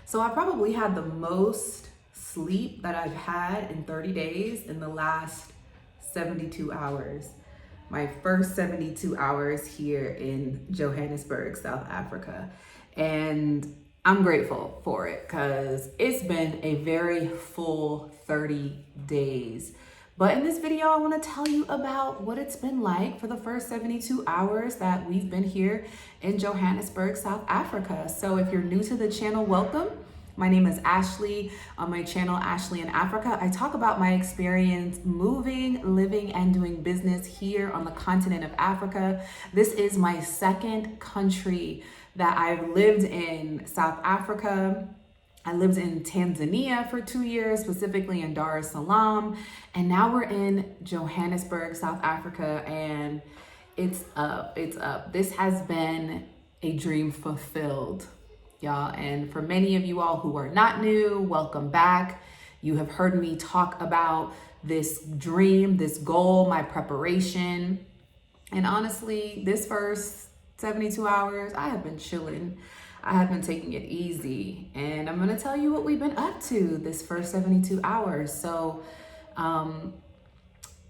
So I probably had the most sleep that I've had in 30 days in the last 72 hours. My first 72 hours here in Johannesburg, South Africa. And I'm grateful for it because it's been a very full 30 days. But in this video, I want to tell you about what it's been like for the first 72 hours that we've been here in Johannesburg, South Africa. So if you're new to the channel, welcome. My name is Ashley. On my channel, Ashley in Africa, I talk about my experience moving, living, and doing business here on the continent of Africa. This is my second country that I've lived in, South Africa. I lived in Tanzania for 2 years, specifically in Dar es Salaam. And now we're in Johannesburg, South Africa, and it's up. This has been a dream fulfilled, y'all. And for many of you all who are not new, welcome back. You have heard me talk about this dream, this goal, my preparation. And honestly, this first 72 hours, I have been chilling. I have been taking it easy, and I'm gonna tell you what we've been up to this first 72 hours. So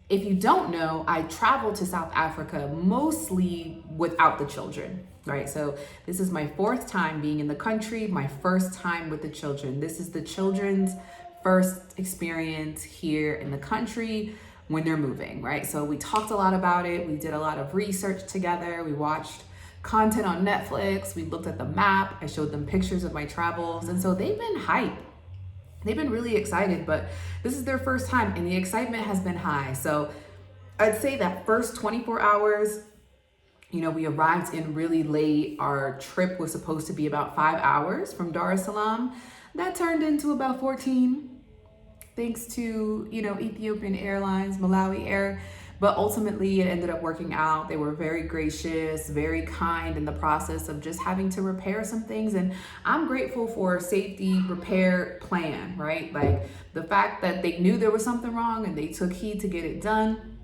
if you don't know, I traveled to South Africa mostly without the children, right? So this is my fourth time being in the country, my first time with the children. This is the children's first experience here in the country when they're moving, right? So we talked a lot about it. We did a lot of research together. We watched content on Netflix. We looked at the map. I showed them pictures of my travels. And so they've been hyped. They've been really excited, but this is their first time and the excitement has been high. So I'd say that first 24 hours, we arrived in really late. Our trip was supposed to be about 5 hours from Dar es Salaam. That turned into about 14, thanks to, Ethiopian Airlines, Malawi Air. But ultimately, it ended up working out. They were very gracious, very kind in the process of just having to repair some things. And I'm grateful for a safety repair plan, right? Like the fact that they knew there was something wrong and they took heed to get it done.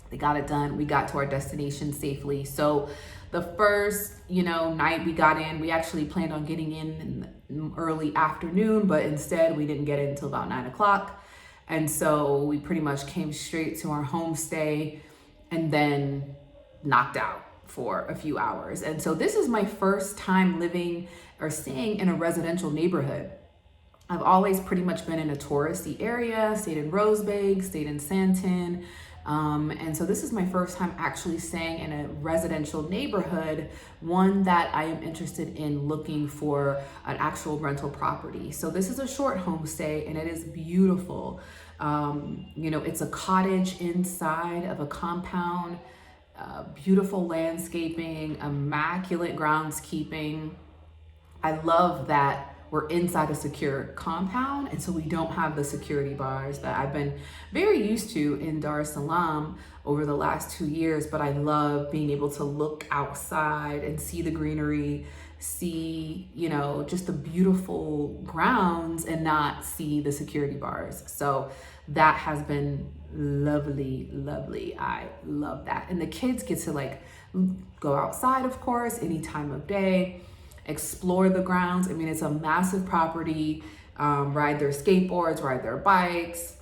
They got it done. We got to our destination safely. So the first, night we got in, we actually planned on getting in the early afternoon, but instead we didn't get in until about 9 o'clock. And so we pretty much came straight to our homestay and then knocked out for a few hours. And so this is my first time living or staying in a residential neighborhood. I've always pretty much been in a touristy area, stayed in Rosebank, stayed in Sandton. And so this is my first time actually staying in a residential neighborhood, one that I am interested in looking for an actual rental property. So this is a short homestay and it is beautiful. It's a cottage inside of a compound, beautiful landscaping, immaculate groundskeeping. I love that we're inside a secure compound, and so we don't have the security bars that I've been very used to in Dar es Salaam over the last 2 years. But I love being able to look outside and see the greenery, see, just the beautiful grounds and not see the security bars. So that has been lovely, lovely. I love that. And the kids get to go outside, of course, any time of day, explore the grounds. I mean, it's a massive property, ride their skateboards, ride their bikes,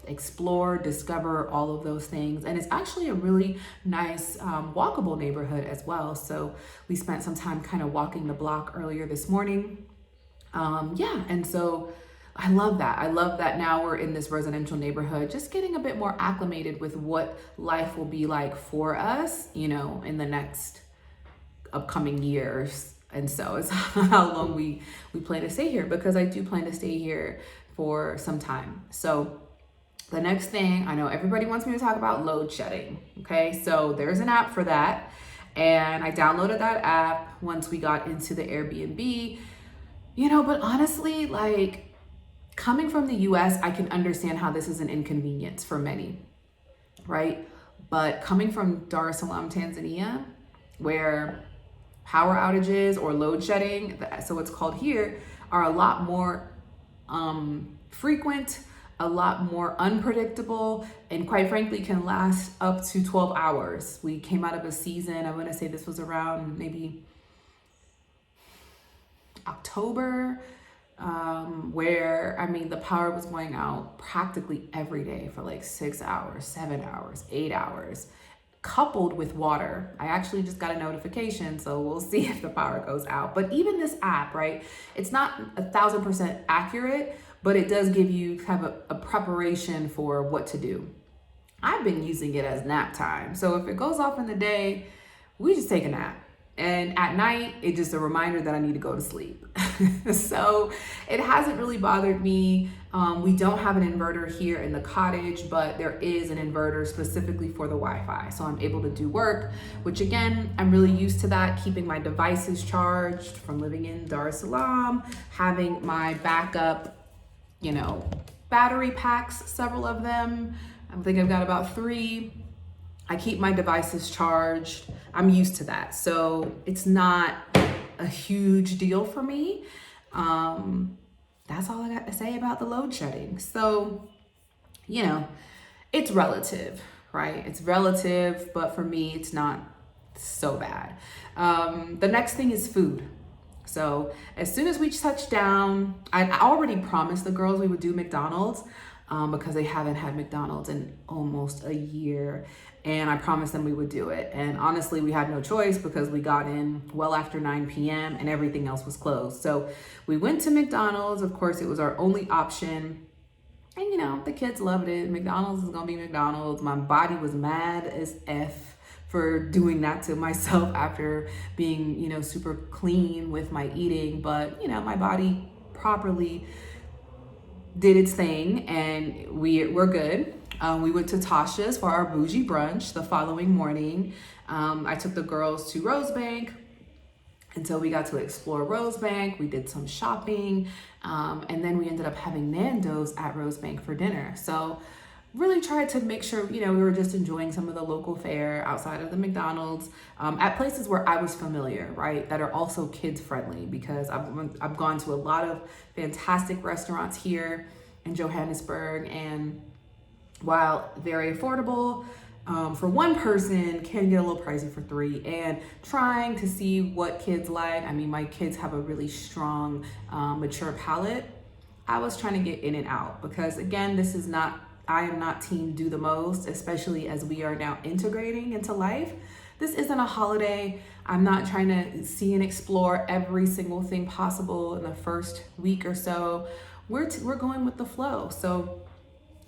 explore, discover all of those things. And it's actually a really nice walkable neighborhood as well. So we spent some time kind of walking the block earlier this morning. And so I love that. I love that now we're in this residential neighborhood, just getting a bit more acclimated with what life will be like for us, in the next upcoming years. And so it's how long we plan to stay here, because I do plan to stay here for some time. So the next thing, I know everybody wants me to talk about load shedding. Okay, so there's an app for that. And I downloaded that app once we got into the Airbnb, but honestly, coming from the US, I can understand how this is an inconvenience for many, right? But coming from Dar es Salaam, Tanzania, where power outages or load shedding, so it's called here, are a lot more frequent, a lot more unpredictable, and quite frankly can last up to 12 hours. We came out of a season, I want to say this was around maybe October, where, I mean, the power was going out practically every day for like 6 hours, 7 hours, 8 hours, coupled with water. I actually just got a notification, so we'll see if the power goes out. But even this app, right, it's not 1,000% accurate, but it does give you kind of a preparation for what to do. I've been using it as nap time. So if it goes off in the day, we just take a nap. And at night, it's just a reminder that I need to go to sleep. So it hasn't really bothered me. We don't have an inverter here in the cottage, but there is an inverter specifically for the Wi-Fi. So I'm able to do work, which again, I'm really used to that, keeping my devices charged from living in Dar es Salaam, having my backup, battery packs, several of them. I think I've got about 3. I keep my devices charged. I'm used to that. So it's not a huge deal for me. That's all I got to say about the load shedding. So, it's relative, right? It's relative, but for me, it's not so bad. The next thing is food. So as soon as we touched down, I already promised the girls we would do McDonald's. Because they haven't had McDonald's in almost a year, and I promised them we would do it. And honestly, we had no choice because we got in well after 9 p.m. and everything else was closed. So we went to McDonald's. Of course, it was our only option. And the kids loved it. McDonald's is gonna be McDonald's. My body was mad as F for doing that to myself after being, super clean with my eating. But, my body properly did its thing, and we're good. We went to Tasha's for our bougie brunch the following morning. I took the girls to Rosebank, and so we got to explore Rosebank. We did some shopping, and then we ended up having Nando's at Rosebank for dinner. So really tried to make sure, we were just enjoying some of the local fare outside of the McDonald's, at places where I was familiar, right? That are also kids friendly, because I've gone to a lot of fantastic restaurants here in Johannesburg, and while very affordable, for one person can get a little pricey for 3, and trying to see what kids like. I mean, my kids have a really strong, mature palate. I was trying to get in and out because again, I am not team do the most, especially as we are now integrating into life. This isn't a holiday. I'm not trying to see and explore every single thing possible in the first week or so. We're going with the flow. So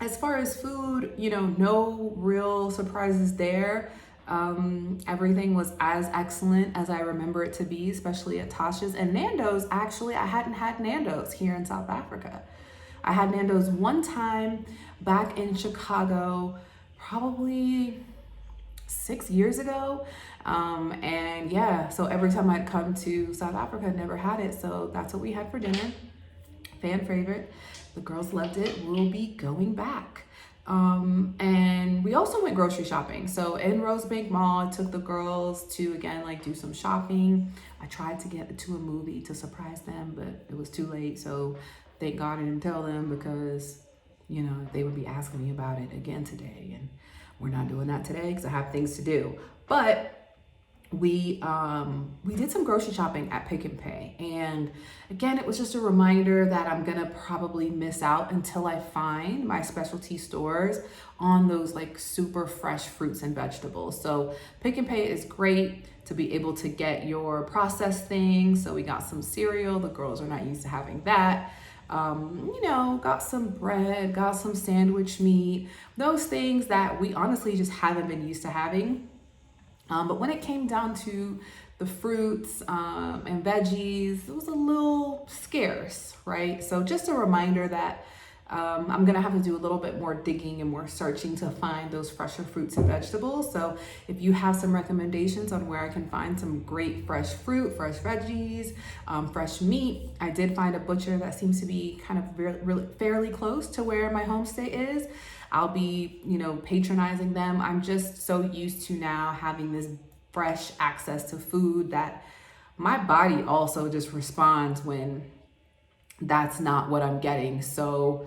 as far as food, no real surprises there. Everything was as excellent as I remember it to be, especially at Tasha's. And Nando's, actually, I hadn't had Nando's here in South Africa. I had Nando's one time back in Chicago, probably 6 years ago. And yeah, so every time I'd come to South Africa, I'd never had it. So that's what we had for dinner. Fan favorite. The girls loved it. We'll be going back. And we also went grocery shopping. So in Rosebank Mall, I took the girls to, again, do some shopping. I tried to get to a movie to surprise them, but it was too late. So thank God I didn't tell them, because, they would be asking me about it again today. And we're not doing that today because I have things to do. But we did some grocery shopping at Pick and Pay. And again, it was just a reminder that I'm gonna probably miss out until I find my specialty stores on those super fresh fruits and vegetables. So Pick and Pay is great to be able to get your processed things. So we got some cereal. The girls are not used to having that. Got some bread, got some sandwich meat, those things that we honestly just haven't been used to having. But when it came down to the fruits and veggies, it was a little scarce, right? So just a reminder that I'm gonna have to do a little bit more digging and more searching to find those fresher fruits and vegetables. So if you have some recommendations on where I can find some great fresh fruit, fresh veggies, fresh meat, I did find a butcher that seems to be kind of really fairly close to where my homestay is. I'll be, patronizing them. I'm just so used to now having this fresh access to food that my body also just responds when that's not what I'm getting. So,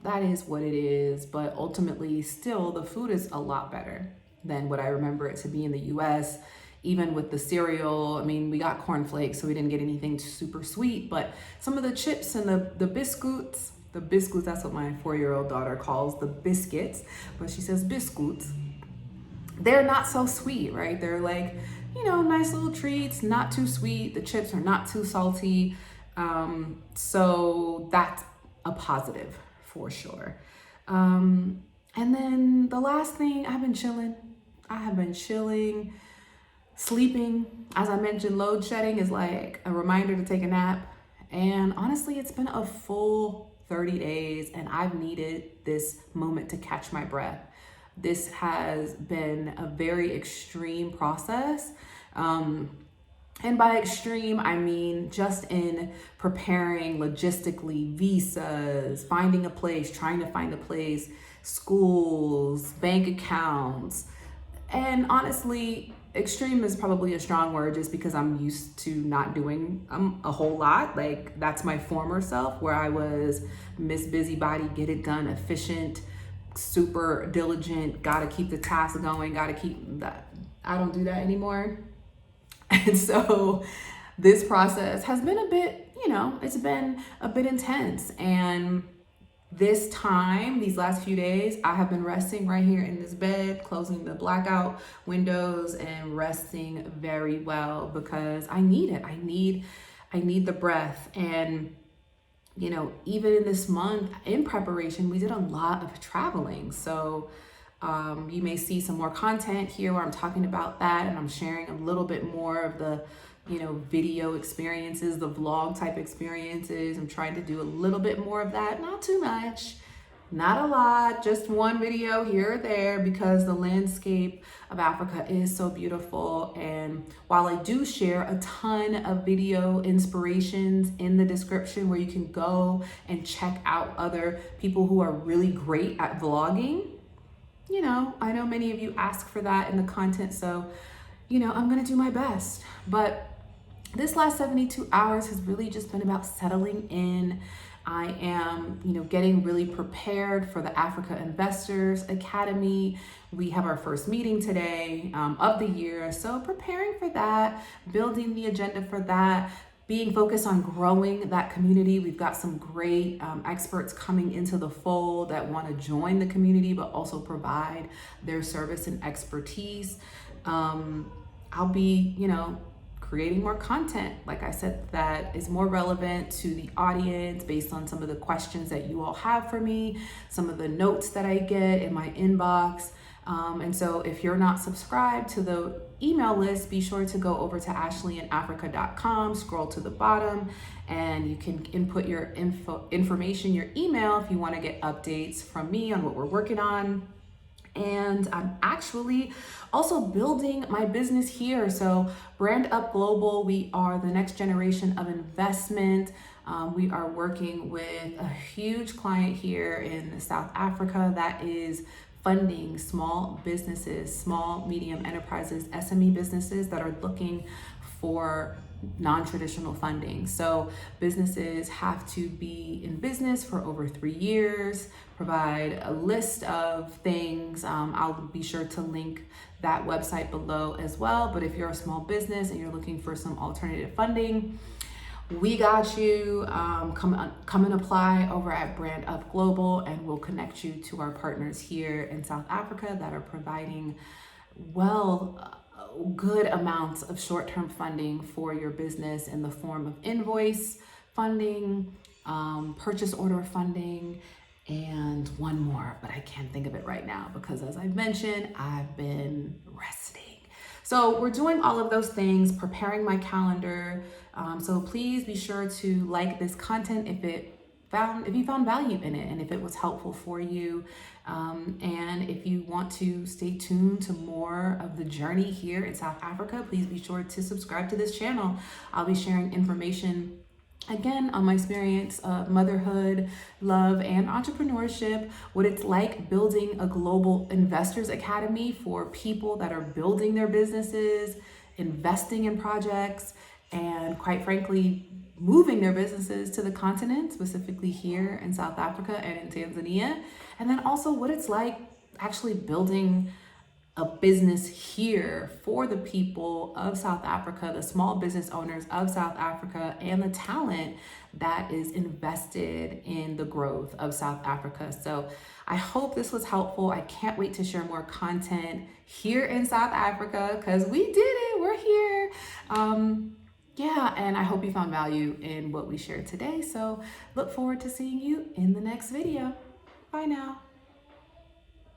that is what it is. But ultimately, still, the food is a lot better than what I remember it to be in the US. even with the cereal. I mean, we got cornflakes, so we didn't get anything super sweet, but some of the chips and the biscuits, that's what my 4-year-old daughter calls the biscuits, but she says biscuits. They're not so sweet, right? They're like, nice little treats, not too sweet. The chips are not too salty. So that's a positive for sure. And then the last thing, I have been chilling, sleeping. As I mentioned, load shedding is like a reminder to take a nap. And honestly, it's been a full 30 days and I've needed this moment to catch my breath. This has been a very extreme process. And by extreme, I mean just in preparing logistically, visas, finding a place, trying to find a place, schools, bank accounts. And honestly, extreme is probably a strong word just because I'm used to not doing a whole lot. Like that's my former self where I was Miss Busybody, get it done, efficient, super diligent, gotta keep the task going, gotta keep that. I don't do that anymore. And so this process has been a bit, it's been a bit intense. And this time, these last few days, I have been resting right here in this bed, closing the blackout windows and resting very well because I need it. I need the breath. And, even in this month in preparation, we did a lot of traveling. So you may see some more content here where I'm talking about that and I'm sharing a little bit more of the, video experiences, the vlog type experiences. I'm trying to do a little bit more of that, not too much, not a lot, just one video here or there because the landscape of Africa is so beautiful. And while I do share a ton of video inspirations in the description where you can go and check out other people who are really great at vlogging, I know many of you ask for that in the content, so, I'm gonna do my best. But this last 72 hours has really just been about settling in. I am, getting really prepared for the Africa Investors Academy. We have our first meeting today of the year, so preparing for that, building the agenda for that, being focused on growing that community. We've got some great experts coming into the fold that want to join the community, but also provide their service and expertise. I'll be, creating more content, like I said, that is more relevant to the audience based on some of the questions that you all have for me, some of the notes that I get in my inbox. And so if you're not subscribed to the email list, be sure to go over to ashleyinafrika.com, scroll to the bottom, and you can input your information, your email, if you want to get updates from me on what we're working on. And I'm actually also building my business here. So Brand Up Global, we are the next generation of investment. We are working with a huge client here in South Africa that is funding small businesses, small, medium enterprises, SME businesses that are looking for non-traditional funding. So businesses have to be in business for over 3 years, provide a list of things. I'll be sure to link that website below as well. But if you're a small business and you're looking for some alternative funding, we got you. Come and apply over at Brand Up Global, and we'll connect you to our partners here in South Africa that are providing good amounts of short-term funding for your business in the form of invoice funding, purchase order funding, and one more, but I can't think of it right now because, as I've mentioned, I've been resting. So we're doing all of those things, preparing my calendar. So please be sure to like this content if you found value in it and if it was helpful for you. And if you want to stay tuned to more of the journey here in South Africa, please be sure to subscribe to this channel. I'll be sharing information again on my experience of motherhood, love, and entrepreneurship, what it's like building a global investors academy for people that are building their businesses, investing in projects, and quite frankly, moving their businesses to the continent, specifically here in South Africa and in Tanzania. And then also what it's like actually building a business here for the people of South Africa, the small business owners of South Africa, and the talent that is invested in the growth of South Africa. So I hope this was helpful. I can't wait to share more content here in South Africa because we did it. We're here. Yeah, and I hope you found value in what we shared today. So look forward to seeing you in the next video. Bye now.